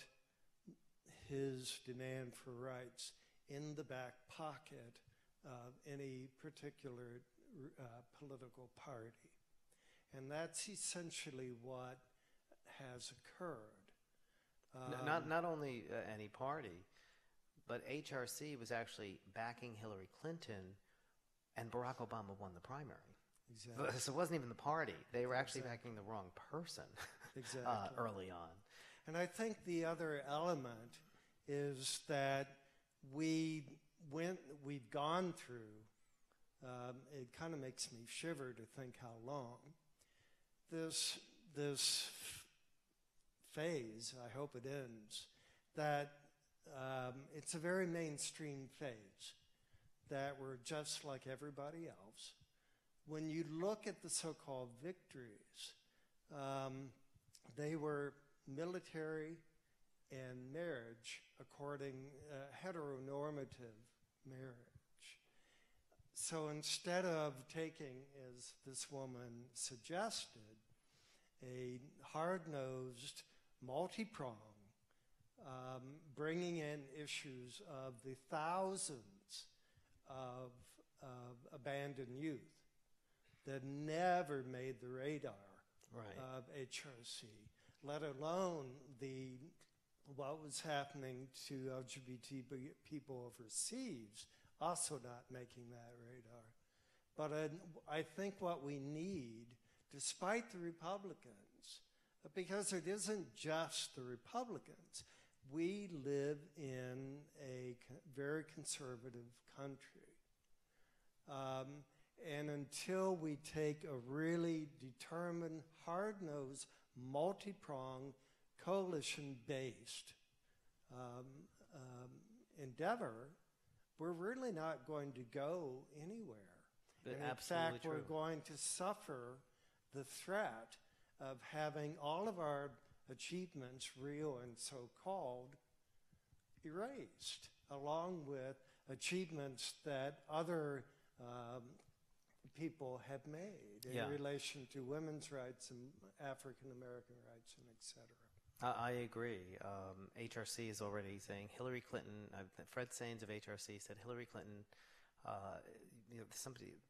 his demand for rights in the back pocket of any particular political party. And that's essentially what has occurred. Not only any party, but HRC was actually backing Hillary Clinton, and Barack Obama won the primary. Exactly. So it wasn't even the party. They were actually backing the wrong person early on. And I think the other element is that we've gone through, it kind of makes me shiver to think how long, this phase, I hope it ends, that it's a very mainstream phase, that we're just like everybody else. When you look at the so-called victories, they were military and marriage according heteronormative marriage. So instead of taking, as this woman suggested, a hard-nosed, multi-pronged, bringing in issues of the thousands of abandoned youth that never made the radar of HRC, let alone what was happening to LGBT people overseas, also not making that radar. But I think what we need, despite the Republicans, because it isn't just the Republicans, we live in a very conservative country. And until we take a really determined, hard-nosed, multi-pronged, coalition-based endeavor, we're really not going to go anywhere. And in Absolutely fact, true. we're going to suffer the threat of having all of our achievements, real and so-called, erased, along with achievements that other people have made in relation to women's rights and African American rights and et cetera. I agree. HRC is already saying Hillary Clinton, Fred Sains of HRC said Hillary Clinton,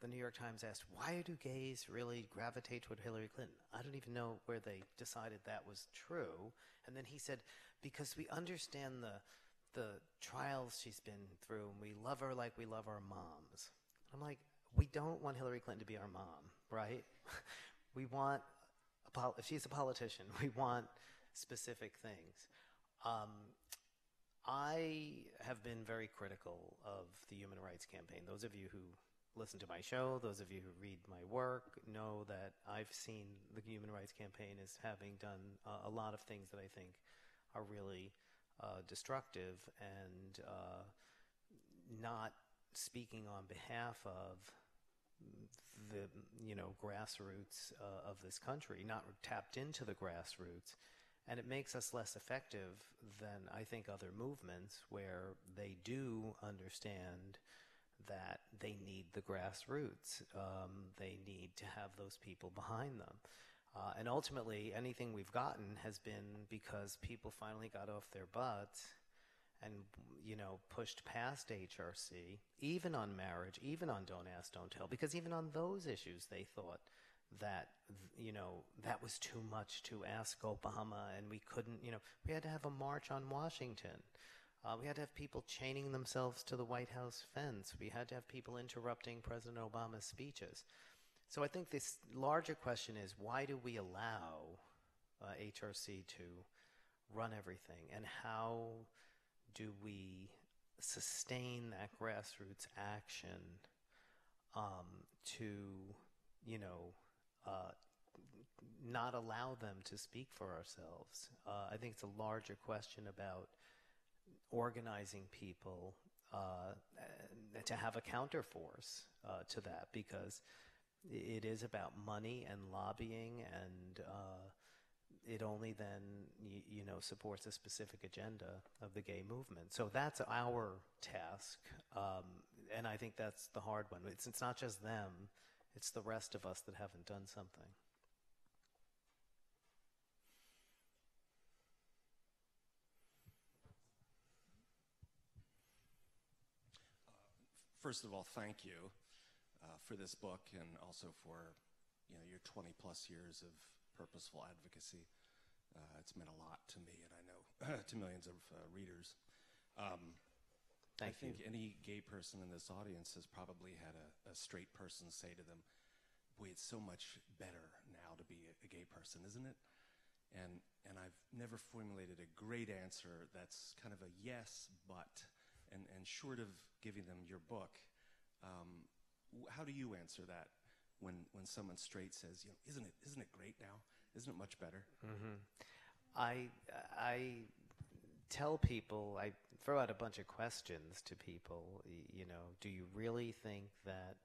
the New York Times asked, why do gays really gravitate toward Hillary Clinton? I don't even know where they decided that was true. And then he said, because we understand the trials she's been through, and we love her like we love our moms. I'm like, we don't want Hillary Clinton to be our mom, right? We want, if she's a politician, we want specific things. I have been very critical of the Human Rights Campaign. Those of you who listen to my show, those of you who read my work, know that I've seen the Human Rights Campaign as having done a lot of things that I think are really destructive and not speaking on behalf of the grassroots of this country, not tapped into the grassroots. And it makes us less effective than, I think, other movements where they do understand that they need the grassroots. They need to have those people behind them. And ultimately, anything we've gotten has been because people finally got off their butts and, pushed past HRC, even on marriage, even on Don't Ask, Don't Tell, because even on those issues they thought that, that was too much to ask Obama, and we couldn't, we had to have a march on Washington. We had to have people chaining themselves to the White House fence. We had to have people interrupting President Obama's speeches. So I think this larger question is, why do we allow HRC to run everything, and how do we sustain that grassroots action to, not allow them to speak for ourselves? I think it's a larger question about organizing people to have a counterforce to that, because it is about money and lobbying, and it only then supports a specific agenda of the gay movement. So that's our task, and I think that's the hard one. It's not just them, it's the rest of us that haven't done something. First of all, thank you for this book, and also for your 20 plus years of purposeful advocacy. It's meant a lot to me, and I know to millions of readers. I think any gay person in this audience has probably had a straight person say to them, boy, it's so much better now to be a gay person, isn't it? And I've never formulated a great answer that's kind of a yes, but, and short of giving them your book, how do you answer that when someone straight says, isn't it great now? Isn't it much better? Mm-hmm. I tell people, I throw out a bunch of questions to people. Do you really think that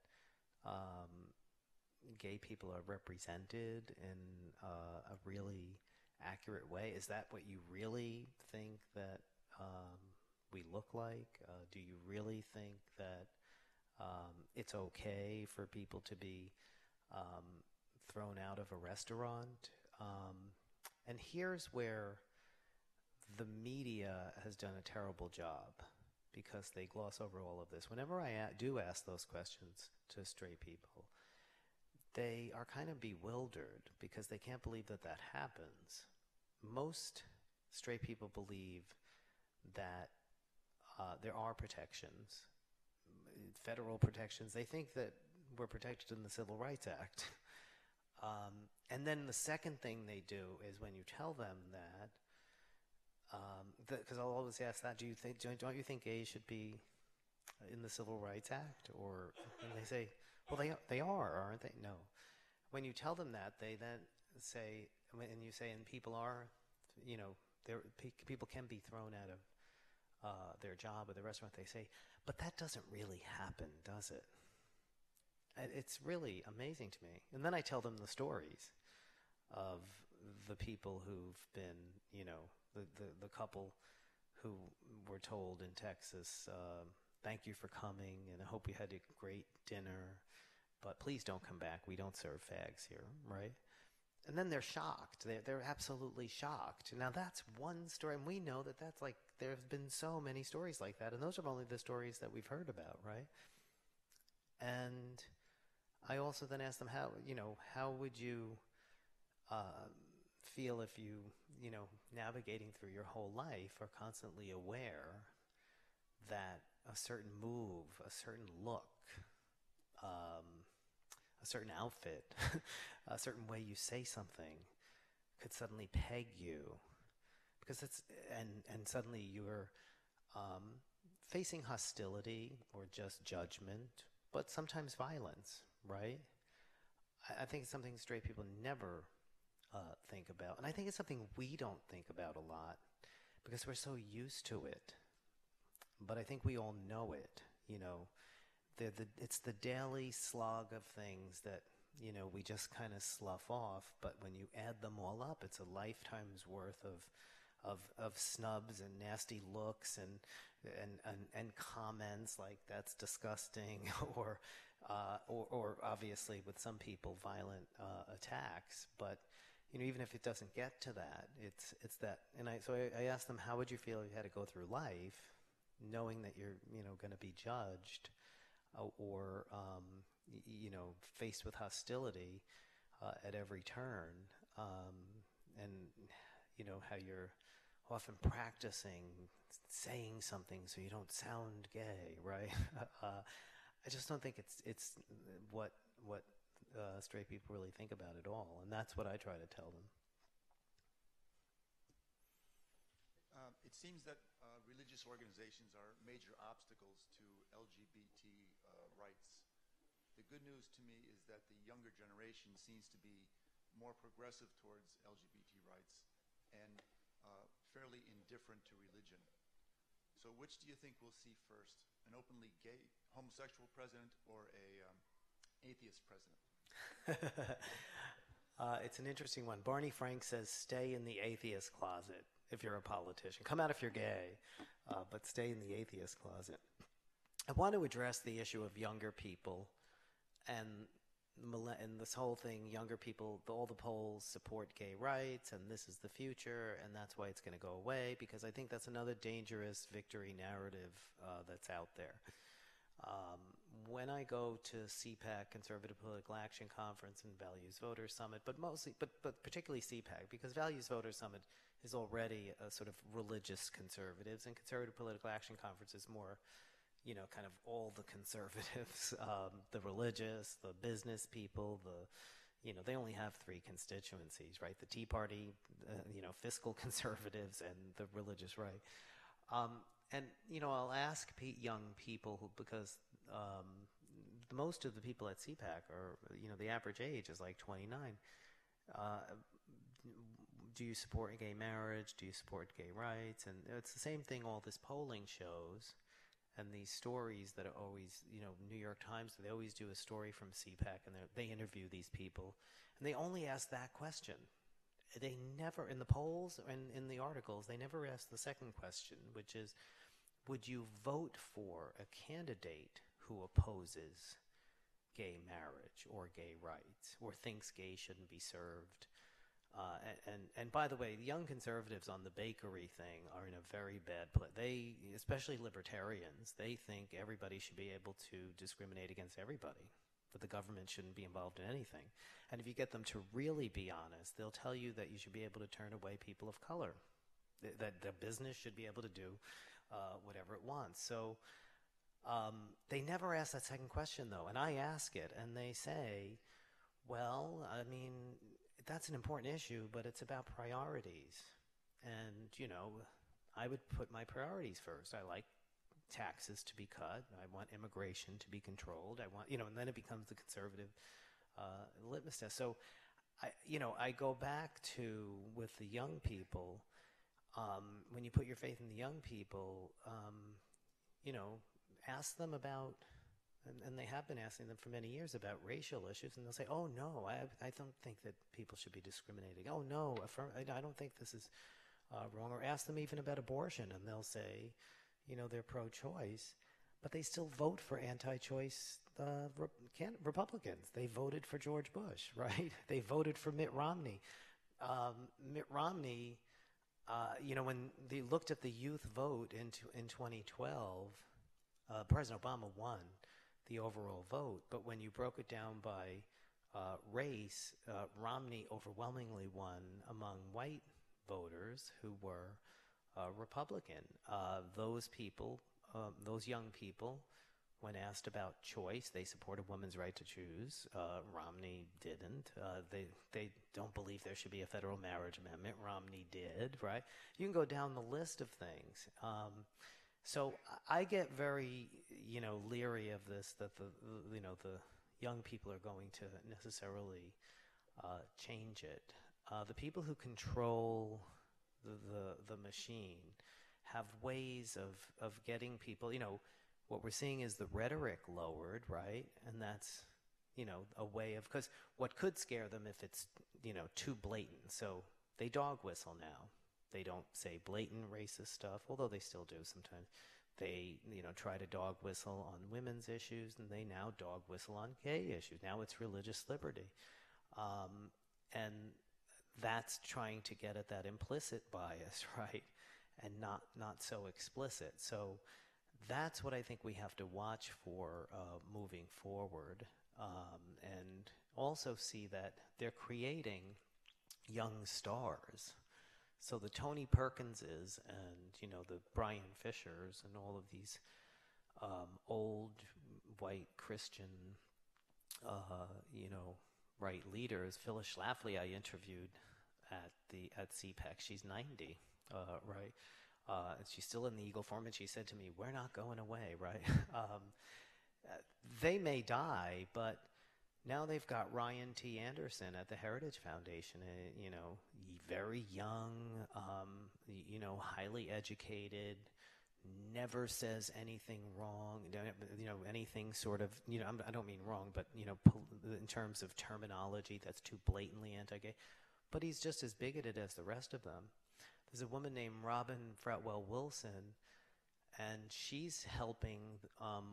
gay people are represented in a really accurate way? Is that what you really think that we look like? Do you really think that it's okay for people to be thrown out of a restaurant? And here's where the media has done a terrible job, because they gloss over all of this. Whenever I do ask those questions to straight people, they are kind of bewildered because they can't believe that that happens. Most straight people believe that there are protections, federal protections. They think that we're protected in the Civil Rights Act. And then the second thing they do is, when you tell them that, because I'll always ask that, don't you think gays should be in the Civil Rights Act? Or, and they say, well, they are, aren't they? No. When you tell them that, they then say, and you say, and people are, people can be thrown out of their job or the restaurant. They say, but that doesn't really happen, does it? it's really amazing to me. And then I tell them the stories of the people who've been, the couple who were told in Texas, thank you for coming, and I hope you had a great dinner, but please don't come back. We don't serve fags here, right? And then they're shocked. They're absolutely shocked. Now, that's one story, and we know that that's like, there have been so many stories like that, and those are only the stories that we've heard about, right? And I also then ask them, how would you feel if you, navigating through your whole life are constantly aware that a certain move, a certain look, a certain outfit, a certain way you say something could suddenly peg you, because and suddenly you're facing hostility or just judgment, but sometimes violence, right? I think it's something straight people never think about, and I think it's something we don't think about a lot because we're so used to it. But I think we all know it, it's the daily slog of things that, we just kind of slough off. But when you add them all up, it's a lifetime's worth of snubs and nasty looks and comments like that's disgusting, or obviously with some people violent attacks. But even if it doesn't get to that, it's that. And I asked them, how would you feel if you had to go through life knowing that you're going to be judged or faced with hostility at every turn, and how you're often practicing saying something so you don't sound gay, right? I just don't think it's what straight people really think about at all, and that's what I try to tell them. It seems that religious organizations are major obstacles to LGBT rights. The good news to me is that the younger generation seems to be more progressive towards LGBT rights and fairly indifferent to religion. So which do you think we'll see first, an openly gay homosexual president or a atheist president? It's an interesting one. Barney Frank says, stay in the atheist closet if you're a politician. Come out if you're gay, but stay in the atheist closet. I want to address the issue of younger people and this whole thing. Younger people, all the polls support gay rights, and this is the future, and that's why it's going to go away, because I think that's another dangerous victory narrative that's out there. When I go to CPAC, Conservative Political Action Conference, and Values Voters Summit, but particularly CPAC, because Values Voters Summit is already a sort of religious conservatives, and Conservative Political Action Conference is more, kind of all the conservatives, the religious, the business people, they only have three constituencies, right? The Tea Party, fiscal conservatives, and the religious right. And I'll ask young people because most of the people at CPAC are, the average age is like 29. Do you support gay marriage? Do you support gay rights? And it's the same thing all this polling shows, and these stories that are always, New York Times, they always do a story from CPAC, and they interview these people, and they only ask that question. They never, in the polls and in the articles, they never ask the second question, which is, would you vote for a candidate who opposes gay marriage or gay rights or thinks gays shouldn't be served? And by the way, the young conservatives on the bakery thing are in a very bad place. They, especially libertarians, they think everybody should be able to discriminate against everybody, that the government shouldn't be involved in anything. And if you get them to really be honest, they'll tell you that you should be able to turn away people of color, that the business should be able to do whatever it wants. So they never ask that second question, though. And I ask it, and they say, well, I mean, that's an important issue, but it's about priorities. And, I would put my priorities first. I like taxes to be cut. I want immigration to be controlled. I want, and then it becomes the conservative litmus test. So, I go back to, with the young people, when you put your faith in the young people, ask them about and they have been asking them for many years about racial issues, and they'll say, oh, no, I don't think that people should be discriminating. Oh, no, I don't think this is wrong. Or ask them even about abortion, and they'll say, they're pro-choice, but they still vote for anti-choice Republicans. They voted for George Bush, right? They voted for Mitt Romney. Mitt Romney, when they looked at the youth vote in 2012, President Obama won the overall vote, but when you broke it down by race, Romney overwhelmingly won among white voters who were Republican. Those people, those young people, when asked about choice, they support a woman's right to choose. Romney didn't. They don't believe there should be a federal marriage amendment. Romney did, right? You can go down the list of things. So I get very, leery of this, that the young people are going to necessarily change it. The people who control the machine have ways of getting people, what we're seeing is the rhetoric lowered, right? And that's, a way of, because what could scare them if it's, too blatant. So they dog whistle now. They don't say blatant racist stuff, although they still do sometimes. They, try to dog whistle on women's issues, and they now dog whistle on gay issues. Now it's religious liberty. And that's trying to get at that implicit bias, right? And not so explicit. So that's what I think we have to watch for moving forward, and also see that they're creating young stars. So the Tony Perkinses and, the Brian Fishers and all of these old white Christian, right leaders. Phyllis Schlafly I interviewed at CPAC. She's 90, right? And she's still in the Eagle Forum, and she said to me, we're not going away, right? They may die, but now they've got Ryan T. Anderson at the Heritage Foundation, very young, highly educated, never says anything wrong, anything sort of, I don't mean wrong, but, in terms of terminology that's too blatantly anti-gay, but he's just as bigoted as the rest of them. There's a woman named Robin Fretwell Wilson, and she's helping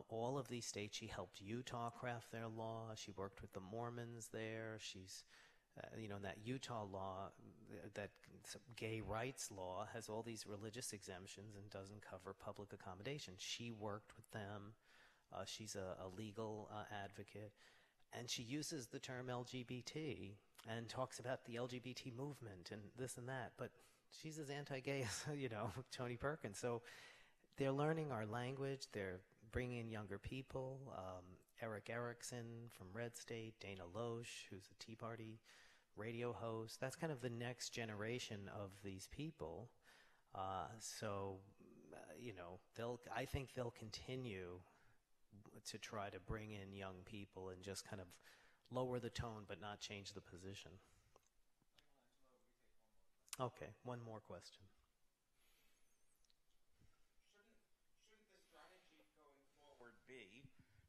all of these states. She helped Utah craft their law. She worked with the Mormons there. She's, that Utah law, that gay rights law, has all these religious exemptions and doesn't cover public accommodation. She worked with them. She's a legal advocate. And she uses the term LGBT and talks about the LGBT movement and this and that. But she's as anti-gay as, Tony Perkins. So they're learning our language. They're bringing in younger people. Eric Erickson from Red State, Dana Loesch, who's a Tea Party radio host. That's kind of the next generation of these people. I think they'll continue to try to bring in young people and just kind of lower the tone but not change the position. Okay, one more question. Shouldn't the strategy going forward be,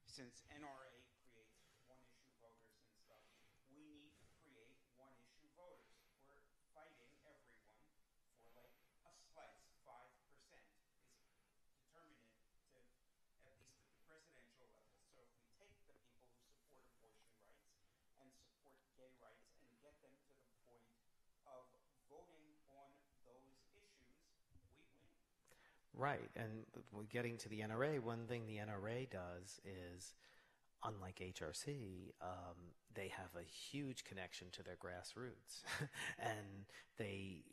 since NRA creates one-issue voters and stuff, we need to create one-issue voters? We're fighting everyone for like a slice, 5% is determinative, at least at the presidential level. So if we take the people who support abortion rights and support gay rights and get them to the point of voting on those issues, we win. Right, and getting to the NRA, one thing the NRA does is, unlike HRC, they have a huge connection to their grassroots. And they,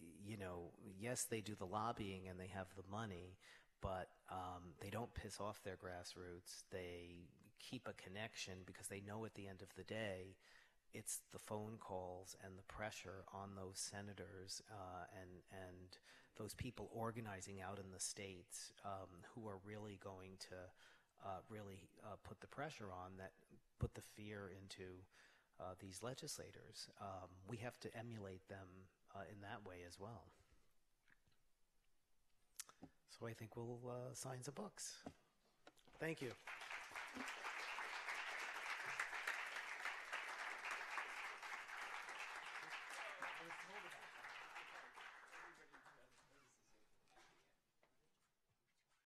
yes, they do the lobbying and they have the money, but they don't piss off their grassroots. They keep a connection because they know at the end of the day, it's the phone calls and the pressure on those senators and those people organizing out in the states who are really going to put the pressure on, that put the fear into these legislators. We have to emulate them in that way as well. So I think we'll sign some books. Thank you.